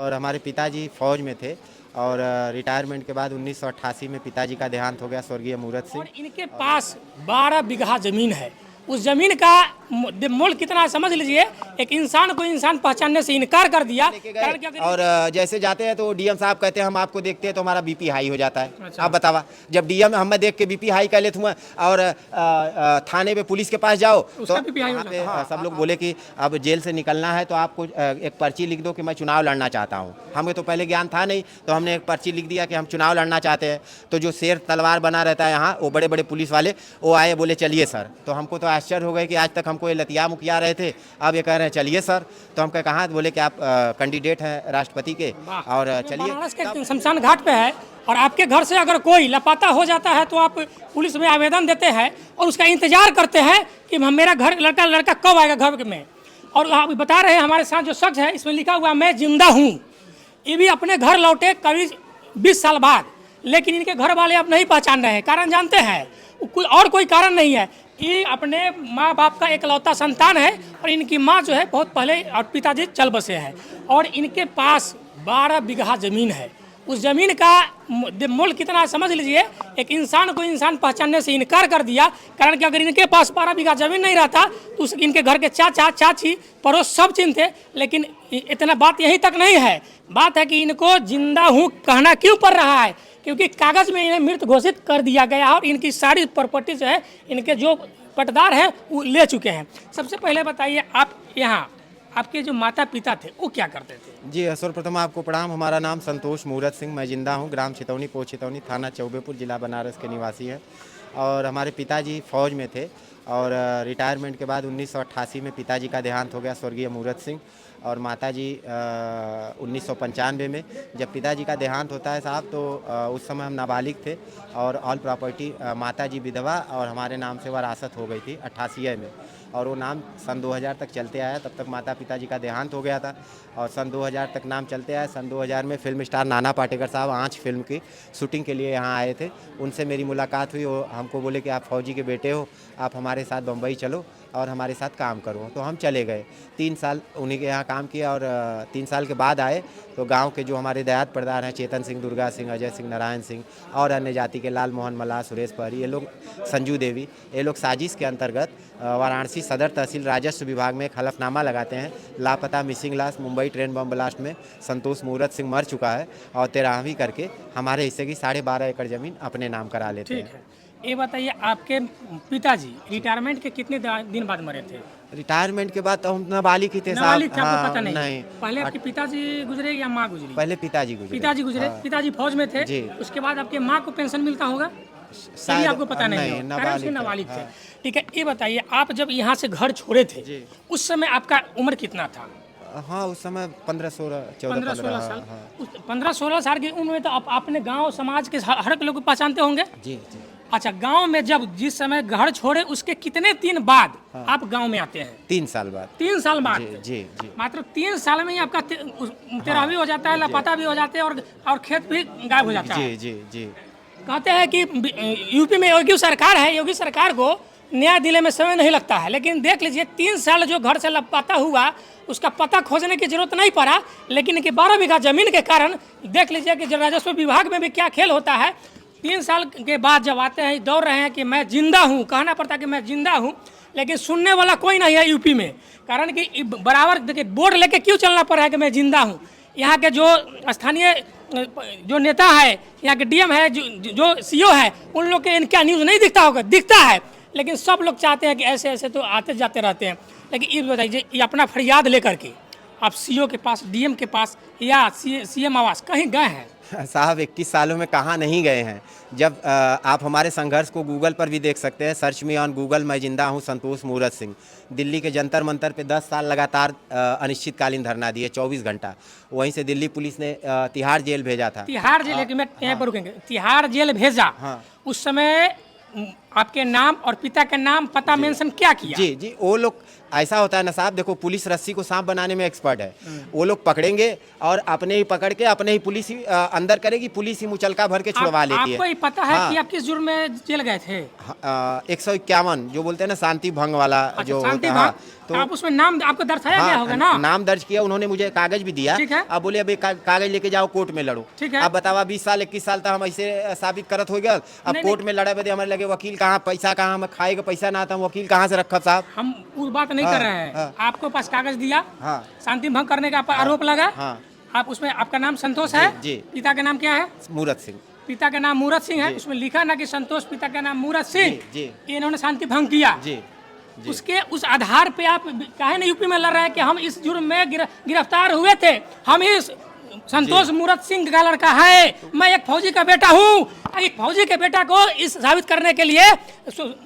और हमारे पिताजी फौज में थे और रिटायरमेंट के बाद 1988 में पिताजी का देहांत हो गया, स्वर्गीय मूरत सिंह। और इनके पास 12 बीघा जमीन है। उस जमीन का मोल कितना है समझ लीजिए। एक इंसान को इंसान पहचानने से इनकार कर दिया। और जैसे जाते हैं तो डीएम साहब कहते हैं हम आपको देखते हैं तो हमारा बीपी हाई हो जाता है। अच्छा। आप बतावा, जब डीएम हमें देख के बीपी हाई कर लेते हुए और थाने पे पुलिस के पास जाओ तो वहाँ पे सब लोग बोले कि अब जेल से निकलना है तो आपको एक पर्ची लिख दो कि मैं चुनाव लड़ना चाहता हूँ। हमें तो पहले ज्ञान था नहीं, तो हमने एक पर्ची लिख दिया कि हम चुनाव लड़ना चाहते हैं। तो जो शेर तलवार बना रहता है यहाँ, वो बड़े बड़े पुलिस वाले वो आए, बोले चलिए सर। तो हमको तो आश्चर्य हो गए कि आज तक हमको ये लतिया मुखिया रहे थे, अब ये कह रहे हैं चलिए सर। तो हम कहा बोले कि आप कैंडिडेट हैं राष्ट्रपति के और चलिए। बनारस के शमशान घाट पे है और आपके घर से अगर कोई लापता हो जाता है तो आप पुलिस में आवेदन देते हैं और उसका इंतजार करते हैं कि मेरा घर लड़का कब आएगा घर में। और आप बता रहे हैं हमारे साथ जो शख्स है, इसमें लिखा हुआ मैं जिंदा हूँ। ये भी अपने घर लौटे करीब 20 साल बाद, लेकिन इनके घर वाले अब नहीं पहचान रहे हैं। कारण जानते हैं, कोई कारण नहीं है। ये अपने माँ बाप का एकलौता संतान है और इनकी माँ जो है बहुत पहले और पिताजी चल बसे हैं। और इनके पास 12 बीघा जमीन है। उस जमीन का मोल कितना है समझ लीजिए। एक इंसान को इंसान पहचानने से इनकार कर दिया। कारण कि अगर इनके पास 12 बीघा जमीन नहीं रहता तो इनके घर के चाचा चाची पड़ोस सब चिन्हते। लेकिन इतना बात यहीं तक नहीं है। बात है कि इनको जिंदा हूँ कहना क्यों पड़ रहा है, क्योंकि कागज़ में इन्हें मृत घोषित कर दिया गया और इनकी सारी प्रॉपर्टी जो है इनके जो पटदार हैं वो ले चुके हैं। सबसे पहले बताइए, आप यहाँ आपके जो माता पिता थे वो क्या करते थे? जी सर्वप्रथम आपको प्रणाम। हमारा नाम संतोष मूरत सिंह, मैं जिंदा हूँ। ग्राम छितौनी, पोस्ट छितौनी, थाना चौबेपुर, जिला बनारस के निवासी हैं। और हमारे पिताजी फौज में थे और रिटायरमेंट के बाद 1988 में पिताजी का देहांत हो गया, स्वर्गीय मूरत सिंह। और माताजी 1995 में जब पिताजी का देहांत होता है साहब, तो उस समय हम नाबालिग थे और ऑल प्रॉपर्टी माताजी विधवा और हमारे नाम से वरासत हो गई थी 88 में। और वो नाम सन 2000 तक चलते आया। तब तक माता पिताजी का देहांत हो गया था और सन 2000 तक नाम चलते आया। सन 2000 में फिल्म स्टार नाना पाटेकर साहब आँच फिल्म की शूटिंग के लिए यहाँ आए थे। उनसे मेरी मुलाकात हुई। वो हमको बोले कि आप फौजी के बेटे हो, आप हमारे साथ बम्बई चलो और हमारे साथ काम करो। तो हम चले गए। 3 साल उन्हीं के यहाँ काम किया और 3 साल के बाद आए तो गांव के जो हमारे दयात प्रधान हैं, चेतन सिंह, दुर्गा सिंह, अजय सिंह, नारायण सिंह और अन्य जाति के लाल मोहन मल्लाह, सुरेश पहरी, ये लोग, संजू देवी, ये लोग साजिश के अंतर्गत वाराणसी सदर तहसील राजस्व विभाग में एक हलफनामा लगाते हैं। लापता मिसिंग लाश मुंबई ट्रेन बम ब्लास्ट में संतोष मूरत सिंह मर चुका है और 13वीं करके हमारे हिस्से की 12.5 एकड़ ज़मीन अपने नाम करा लेते हैं। ये बताइए, आपके पिताजी रिटायरमेंट के कितने दिन बाद मरे थे? रिटायरमेंट के बाद तो हम नाबालिग ही थे साहब। नाबालिग थे, आपको पता नहीं? नहीं। पहले आपके पिताजी गुजरे या माँ गुजरी? पहले पिताजी गुजरे। पिताजी गुजरे। हाँ। पिताजी फौज में थे जी। उसके बाद आपके माँ को पेंशन मिलता होगा? शायद आपको पता नहीं, नाबालिग थे। ठीक है, ये बताइए, आप जब यहाँ से घर छोड़े थे उस समय आपका उम्र कितना था? हाँ, उस समय 15-16 साल। 15-16 साल की उम्र में तो आप अपने गांव समाज के हर एक लोग को पहचानते होंगे? जी जी। अच्छा, गांव में जब जिस समय घर छोड़े उसके कितने दिन बाद आप गांव में आते हैं? 3 साल बाद। 3 साल बाद? जी जी। मात्र 3 साल में ही आपका 13वीं हो जाता है, लापता भी हो जाते हैं और खेत भी गायब हो जाता है। जी जी जी। कहते हैं कि यूपी में योगी सरकार है, योगी सरकार को न्याय दिलाने में समय नहीं लगता है। लेकिन देख लीजिए, 3 साल जो घर से लापता हुआ उसका पता खोजने की जरूरत नहीं पड़ा, लेकिन इनके 12 बीघा जमीन के कारण देख लीजिए कि राजस्व विभाग में भी क्या खेल होता है। 3 साल के बाद जब आते हैं, दौड़ रहे हैं कि मैं जिंदा हूँ, कहना पड़ता है कि मैं जिंदा हूँ, लेकिन सुनने वाला कोई नहीं है यूपी में। कारण कि बराबर देखिए बोर्ड लेके क्यों चलना पड़ रहा है कि मैं जिंदा हूँ। यहाँ के जो स्थानीय जो नेता है, यहाँ के डीएम है, जो सीओ है, उन लोग के इनका न्यूज़ नहीं दिखता होगा, दिखता है, लेकिन सब लोग चाहते हैं कि ऐसे ऐसे तो आते जाते रहते हैं। लेकिन ये बताइए, ये अपना फरियाद लेकर के आप सीओ के पास, डीएम के पास या सीएम आवास कहीं गए हैं? साहब 21 सालों में कहाँ नहीं गए हैं। जब आप हमारे संघर्ष को गूगल पर भी देख सकते हैं, सर्च मी ऑन गूगल, मैं जिंदा हूँ संतोष मूरत सिंह। दिल्ली के जंतर मंतर पे 10 साल लगातार अनिश्चितकालीन धरना दिए, 24 घंटा। वहीं से दिल्ली पुलिस ने तिहाड़ जेल भेजा था। तिहाड़ जेल, मैं यहाँ पर रुकेंगे। तिहाड़ जेल भेजा। हाँ। उस समय आपके नाम और पिता का नाम पता मेंशन क्या किया? जी जी, वो लोग ऐसा होता है ना साहब, देखो पुलिस रस्सी को सांप बनाने में एक्सपर्ट है। वो लोग पकड़ेंगे और अपने ही पकड़ के अपने ही पुलिस ही अंदर करेगी, पुलिस ही मुचलका भर के छुड़वा लेती आपको है। ही पता है हाँ। कि आप किस जुर्म में जेल गए थे? 151 जो बोलते हैं ना शांति भंग वाला जो शांति होता है। हाँ, भंग, तो आप उसमें नाम आपको दर्शाया गया होगा ना? नाम दर्ज किया, उन्होंने मुझे कागज भी दिया। ठीक है। अब बोले अभी कागज लेके जाओ कोर्ट में लड़ो। ठीक है। अब बतावा 20 साल 21 साल तक हम ऐसे साबित करत हो गया। अब नहीं, कोर्ट में लड़े बदे हमारे लगे वकील कहाँ, पैसा कहाँ, हमें खाएगा पैसा ना था, हम वकील कहाँ से रखब साहब। हम वो बात नहीं हाँ, कर रहे हैं। हाँ। आपको पास कागज दिया, हाँ शांति भंग करने का आरोप लगा। हाँ आप उसमें, आपका नाम संतोष है? जी। पिता का नाम क्या है? मूरत सिंह। पिता का नाम मूरत सिंह है। उसमें लिखा ना कि संतोष, पिता का नाम मूरत सिंह। जी इन्होंने शांति भंग किया। जी जी। उसके उस आधार पे आप काहे नहीं यूपी में लड़ रहे हैं कि हम इस जुर्म में गिरफ्तार हुए थे, हम इस संतोष मूरत सिंह का लड़का है, मैं एक फौजी का बेटा हूँ। एक फौजी के बेटा को इस साबित करने के लिए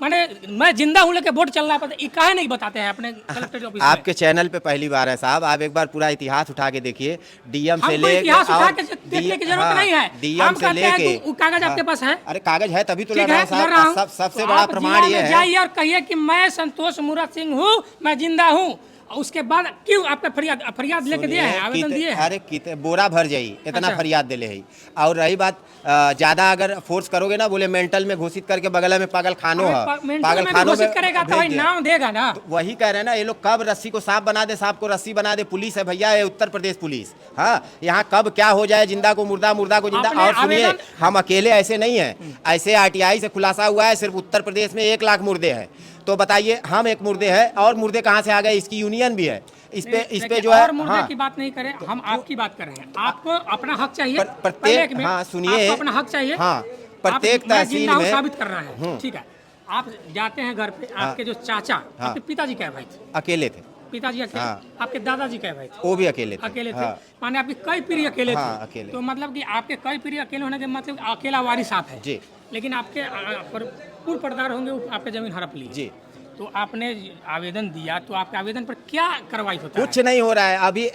माने मैं जिंदा हूँ लेके वोट चल रहा है, ये काहे नहीं बताते हैं अपने कलेक्टर ऑफिस में? आपके चैनल पे पहली बार है साहब, आप एक बार पूरा इतिहास उठा के देखिए, डीएम से हमको लेके इतिहास उठा के देखने की जरूरत नहीं है। डीएम हम से कहते हैं लेके कि वो कागज आपके पास है? अरे कागज है तभी तो ठीक लड़ रहा है, हूं लड़ रहा साहब। हूं। सबसे तो बड़ा आप प्रमाण जिला ये में है। जाइए और कहिए कि मैं संतोष मूरत सिंह हूँ, मैं जिंदा हूँ। उसके बाद क्यों आपका फरियाद लेके दिया है, आवेदन दिए हैं? अरे कितने बोरा भर जाई इतना अच्छा। फरियाद दिले है। और रही बात ज्यादा अगर फोर्स करोगे ना, बोले मेंटल में घोषित करके बगल में पागल खानो है, पागल खानो में करेगा तो भाई नाम देगा ना। तो वही कह रहे हैं ना, ये लोग कब रस्सी को सांप बना दे, सांप को रस्सी बना दे। पुलिस है भैया, ये उत्तर प्रदेश पुलिस। हाँ, यहाँ कब क्या हो जाए, जिंदा को मुर्दा, मुर्दा को जिंदा। आपने और सुनिए, आवेदन- हम अकेले ऐसे नहीं हैं, ऐसे आरटीआई से खुलासा हुआ है सिर्फ उत्तर प्रदेश में 1 लाख मुर्दे हैं। तो बताइए हम एक मुर्दे हैं और मुर्दे कहाँ से आ गए, इसकी यूनियन भी है इस पे जो है। और मुर्दे हाँ, की बात नहीं करें, हम आपकी बात कर रहे हैं। आपको अपना हक चाहिए, प्रत्येक- पहले एक मिनट, हाँ, सुनिए। आपको अपना हक चाहिए। हाँ, प्रत्येक आप- मैं तहसील जिंदा हूँ में- साबित कर रहा है। ठीक है, आप जाते हैं घर पे, आपके जो चाचा, आपके पिताजी क्या भाई थे? अकेले थे, पिताजी अकेले, हाँ। आपके दादाजी क्या भाई थे? वो भी अकेले थे। अकेले थे। हाँ, माने आपकी कई पीढ़ी अकेले हाँ, थे। अकेले। तो मतलब कि आपके कई पीढ़ी अकेले होने के मतलब अकेला वारिस आप है। जी। लेकिन आपके पूर्व पटदार होंगे, वो आपके जमीन हड़प ली। जी। तो आपने आवेदन दिया, तो आपके आवेदन पर क्या कार्रवाई होता है? कुछ नहीं हो रहा है। अभी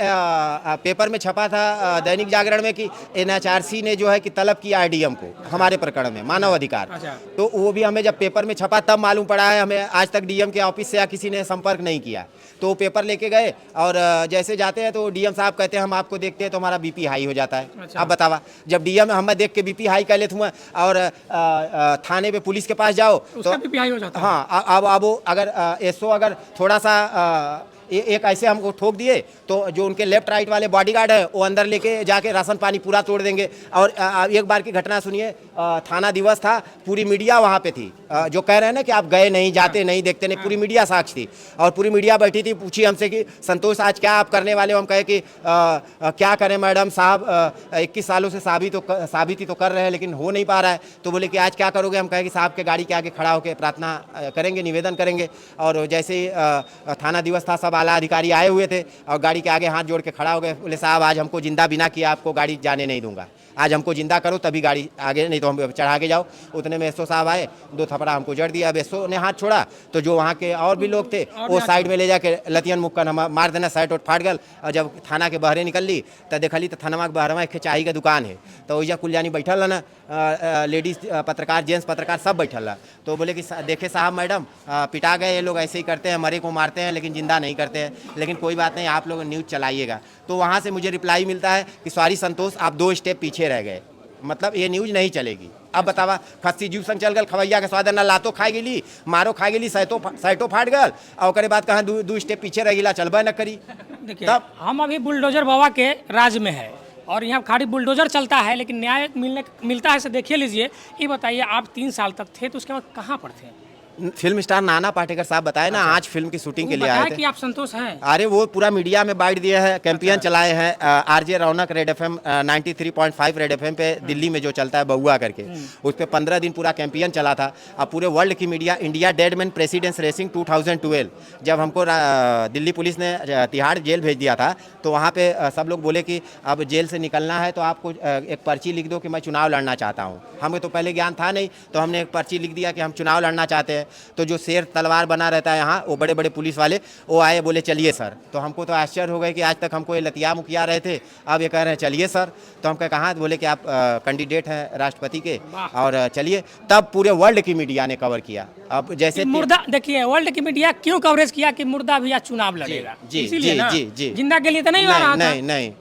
पेपर में छपा था दैनिक जागरण में कि एनएचआरसी ने जो है कि तलब किया है डीएम को हमारे प्रकरण में मानव अधिकार। अच्छा। तो वो भी हमें जब पेपर में छपा तब मालूम पड़ा है, हमें आज तक डीएम के ऑफिस से या किसी ने संपर्क नहीं किया। तो वो पेपर लेके गए और जैसे जाते हैं तो डीएम साहब कहते हैं हम आपको देखते हैं तो हमारा बीपी हाई हो जाता है। अच्छा। अब बतावा, जब डीएम हमें देख के बीपी हाई कर लेते हुए और थाने पे पुलिस के पास जाओ उसका भी बिहाई हो जाता है। हाँ, अब वो अगर एसओ अगर थोड़ा सा एक ऐसे हमको ठोक दिए तो जो उनके लेफ्ट राइट वाले बॉडीगार्ड है वो अंदर लेके जाके राशन पानी पूरा तोड़ देंगे। और एक बार की घटना सुनिए, थाना दिवस था, पूरी मीडिया वहाँ पे थी। जो कह रहे हैं ना कि आप गए नहीं, जाते नहीं, देखते नहीं, पूरी मीडिया साक्ष थी और पूरी मीडिया बैठी थी। पूछी हमसे कि संतोष आज क्या आप करने वाले हो? हम कहे कि क्या करें मैडम साहब, 21 सालों से साबिती तो कर रहे हैं लेकिन हो नहीं पा रहा है। तो बोले कि आज क्या करोगे? हम कहे कि साहब के गाड़ी के आगे खड़ा होकर प्रार्थना करेंगे, निवेदन करेंगे। और जैसे ही थाना दिवस था, सब आला अधिकारी आए हुए थे और गाड़ी के आगे हाथ जोड़ के खड़ा हो गए। बोले साहब आज हमको जिंदा बिना किया आपको गाड़ी जाने नहीं दूंगा, आज हमको जिंदा करो तभी गाड़ी आगे, नहीं तो हम चढ़ा के जाओ। उतने में एसओ साहब आए, 2 थपड़ा हमको जड़ दिया। अब एसओ ने हाथ छोड़ा तो जो वहाँ के और भी लोग थे वो साइड में ले जाके लतियन मुक्कन हम मार देना, साइड उठ फाट गल। और जब थाना के बहरे निकल ली तो देखली तो थाना के बहरवा एक चाय की दुकान है, तो वैजा कुल जानी बैठल ना, लेडीज पत्रकार, जेंट्स पत्रकार सब बैठल रहा। तो बोले कि देखे साहब मैडम पिटा गए, ये लोग ऐसे ही करते हैं, मरे को मारते हैं लेकिन जिंदा नहीं करते हैं, लेकिन कोई बात नहीं आप लोग न्यूज़ चलाइएगा। तो वहाँ से मुझे रिप्लाई मिलता है कि सॉरी संतोष आप 2 स्टेप पीछे रह गए, मतलब ये न्यूज़ नहीं चलेगी। अब बतावा, खस्सी जीव संग चल गल, खवैया के स्वाद ना लातो खा गेली, मारो खा गेली, साइटो फाट गल और ओकरे बाद कहाँ 2 स्टेप पीछे रह गिला, चलबे न करी। देखिए हम अभी बुलडोजर बाबा के राज में है और यहाँ खाली बुलडोजर चलता है लेकिन न्याय मिलता है, इसे देखिए लीजिए। ये बताइए आप 3 साल तक थे तो उसके बाद कहाँ पर थे? फिल्म स्टार नाना पाटेकर साहब बताए ना, आज फिल्म की शूटिंग के लिए आए थे। कि आप संतोष हैं? अरे वो पूरा मीडिया में बाइट दिया है, कैंपेन चलाए हैं। आरजे रौनक रेड एफएम 93.5 रेड एफएम पे दिल्ली में जो चलता है बहुआ करके, उस पर 15 दिन पूरा कैंपेन चला था। अब पूरे वर्ल्ड की media, India dead man precedence racing 2012, जब हमको दिल्ली पुलिस ने तिहाड़ जेल भेज दिया था तो वहाँ पे सब लोग बोले कि अब जेल से निकलना है तो आपको एक पर्ची लिख दो कि मैं चुनाव लड़ना चाहता हूँ। हमें तो पहले ज्ञान था नहीं, तो हमने एक पर्ची लिख दिया कि हम चुनाव लड़ना चाहते हैं। तो जो शेर तलवार बना रहता है यहाँ, वो बड़े बड़े पुलिस वाले वो आए, बोले चलिए सर। तो हमको तो आश्चर्य हो गए कि आज तक हमको ये लतिया मुखिया रहे थे, अब ये कह रहे हैं चलिए सर। तो हम कहा, बोले कि आप कैंडिडेट हैं राष्ट्रपति के और चलिए। तब पूरे वर्ल्ड की मीडिया ने कवर किया। अब जैसे मुर्दा, देखिए वर्ल्ड की मीडिया क्यों कवरेज किया कि मुर्दा भी आज चुनाव लड़ेगा, जी इसीलिए जी ना? जी जी। जिंदा के लिए तो नहीं हो रहा था। नहीं।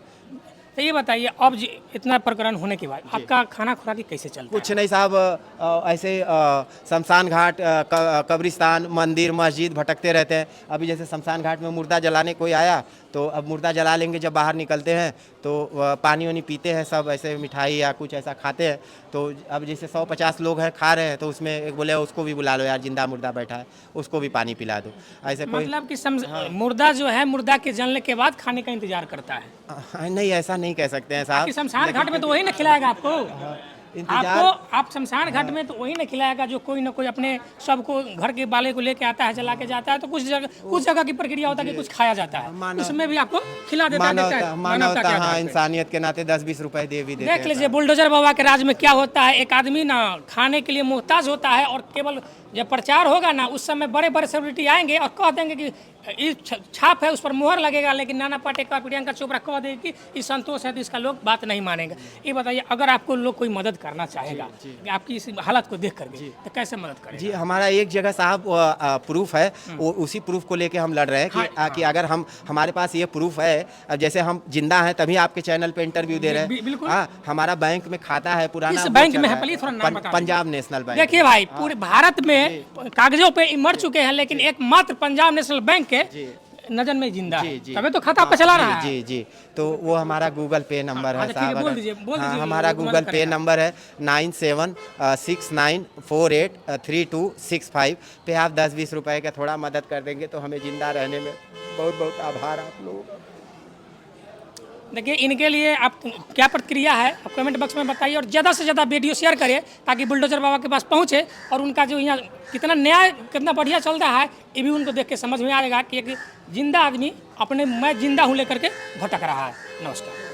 तो ये बताइए, अब इतना प्रकरण होने के बाद आपका खाना खुराकी कैसे चलता है? कुछ नहीं साहब, ऐसे शमशान घाट, कब्रिस्तान, मंदिर, मस्जिद भटकते रहते हैं। अभी जैसे शमशान घाट में मुर्दा जलाने कोई आया तो अब मुर्दा जला लेंगे, जब बाहर निकलते हैं तो पानी वानी पीते हैं सब, ऐसे मिठाई या कुछ ऐसा खाते हैं। तो अब जैसे 150 लोग हैं खा रहे हैं, तो उसमें एक बोले उसको भी बुला लो यार, जिंदा मुर्दा बैठा है, उसको भी पानी पिला दो। ऐसे कोई मतलब कि मुर्दा जो है, मुर्दा के जलने के बाद खाने का इंतजार करता है। नहीं, ऐसा नहीं कह सकते हैं साहब। कि शमशान घाट में तो वही ना खिलाएगा आपको। इंतजार आप शमशान घाट में तो वही ना खिलाएगा जो कोई ना कोई अपने सबको घर के बाले को लेके आता है, जला के जाता है। तो कुछ जगह की प्रक्रिया होता है कि कुछ खाया जाता है, उसमें भी आपको खिला देता है। मानवता, हाँ, इंसानियत के नाते 10-20 रुपए दे भी देते हैं। देख लीजिए बुलडोजर बाबा के राज में क्या होता है, एक आदमी ना खाने के लिए मोहताज होता है और केवल जब प्रचार होगा ना, उस समय बड़े बड़े सेलिब्रिटी आएंगे और कह देंगे कि ये छाप है, उस पर मुहर लगेगा, लेकिन नाना पाटेकर, प्रियंका चोपड़ा कह देंगे कि ये संतोष है, तो इसका लोग बात नहीं मानेंगे। ये बताइए, अगर आपको लोग कोई मदद करना चाहेगा कि आपकी इस हालत को देख करके, तो कैसे मदद करें? जी, हमारा एक जगह साहब प्रूफ है, वो उसी प्रूफ को लेके हम लड़ रहे हैं कि अगर हमारे पास ये प्रूफ है, अब जैसे हम जिंदा हैं तभी आपके चैनल पे इंटरव्यू दे रहे हैं। हाँ, हमारा बैंक में खाता है पुराना। इस बैंक में है, प्लीज थोड़ा नाम बता। Punjab national bank. देखिए भाई, पूरे भारत में कागजों पे मर चुके हैं, लेकिन एकमात्र पंजाब नेशनल बैंक के नजर में जिंदा है, तभी तो खाता पे चला रहा है। जी। तो वो हमारा गूगल पे नंबर है साहब। बोल दीजिए, हमारा गूगल पे नंबर है 9769483265 पे आप 10-20 रुपए का थोड़ा मदद कर देंगे तो हमें जिंदा रहने में बहुत बहुत आभार आप लोगों का। देखिए, इनके लिए आप क्या प्रतिक्रिया है आप कमेंट बॉक्स में बताइए, और ज़्यादा से ज़्यादा वीडियो शेयर करिए ताकि बुलडोजर बाबा के पास पहुँचे और उनका जो यहाँ कितना न्याय कितना बढ़िया चल रहा है, ये भी उनको देख के समझ में आएगा कि एक जिंदा आदमी अपने मैं जिंदा हूँ लेकर के भटक रहा है। नमस्कार।